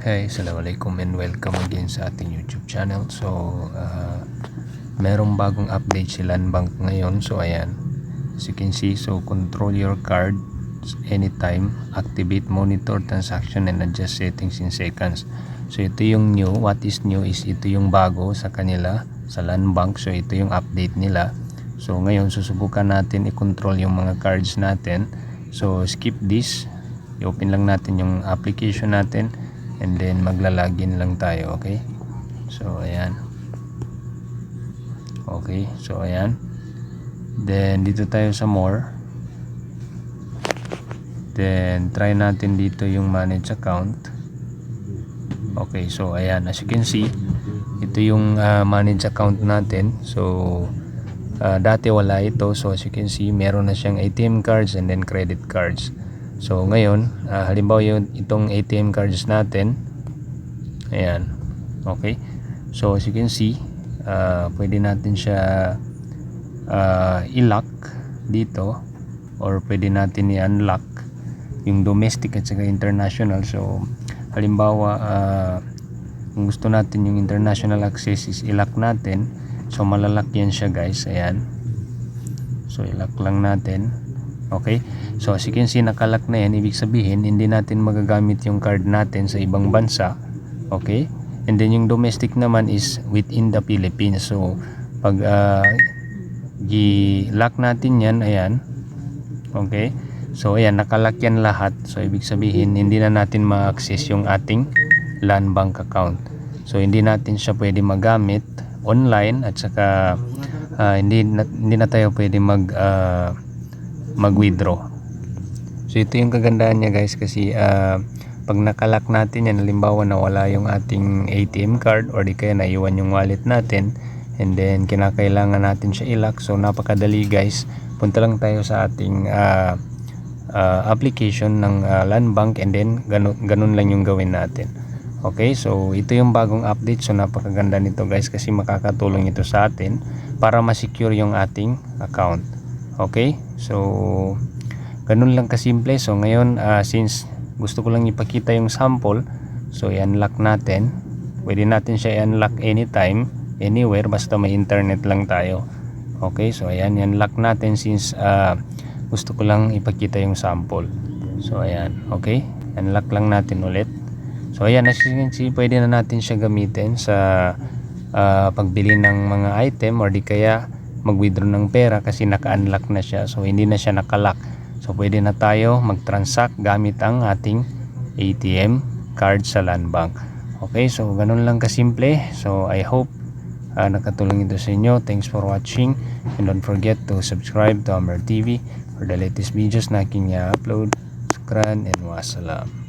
Hey, Assalamualaikum and welcome again sa ating YouTube channel. So, merong bagong update si Landbank ngayon. So, ayan. As you can see, so control your cards anytime, activate monitor transaction and adjust settings in seconds. So, ito yung new. What is new is ito yung bago sa kanila, sa Landbank. So, ito yung update nila. So, ngayon, susubukan natin i-control yung mga cards natin. So, skip this. I-open lang natin yung application natin. And then maglalagin lang tayo, okay? So ayan. Okay, so ayan. Then dito tayo sa more. Then try natin dito yung manage account. Okay, so ayan, as you can see, ito yung manage account natin. So dati wala ito. So as you can see, meron na siyang ATM cards and then credit cards. So ngayon, halimbawa yung itong ATM cards natin, ayan, okay. So as you can see, pwede natin siya i-lock dito, or pwede natin i-unlock yung domestic at saka international. So halimbawa, kung gusto natin yung international access is i-lock natin. So malalak yan siya, guys, ayan. So i-lock lang natin. Okay, so as you can see, nakalock na yan. Ibig sabihin, hindi natin magagamit yung card natin sa ibang bansa. Okay, and then yung domestic naman is within the Philippines. So pag i-lock natin yan, ayan. Okay, so ayan, nakalock yan lahat. So ibig sabihin, hindi na natin ma-access yung ating Landbank account. So hindi natin siya pwede magamit online, at saka hindi na tayo pwede mag-withdraw. So ito yung kagandahan niya, guys, kasi pag nakalock natin yan, halimbawa nawala yung ating ATM card or di kaya naiwan yung wallet natin, and then kinakailangan natin siya i-lock. So napakadali, guys. Punta lang tayo sa ating application ng Landbank, and then ganun lang yung gawin natin. Okay, so ito yung bagong update. So napakaganda nito, guys, kasi makakatulong ito sa atin para ma-secure yung ating account. Okay, so ganun lang kasimple. So ngayon, since gusto ko lang ipakita yung sample, so i-unlock natin. Pwede natin siya i-unlock anytime, anywhere, basta may internet lang tayo. Okay, so ayan, i-unlock natin since gusto ko lang ipakita yung sample. So ayan, okay, unlock lang natin ulit. So ayan, as you can see, pwede na natin siya gamitin sa pagbili ng mga item or di kaya mag-withdraw ng pera, kasi naka-unlock na siya. So hindi na siya naka-lock. So pwede na tayo mag-transact gamit ang ating ATM card sa Landbank. Okay, so ganun lang kasimple. So I hope nakatulong ito sa inyo. Thanks for watching, and don't forget to subscribe to Amr TV for the latest videos na aking upload. Shukran and wassalam.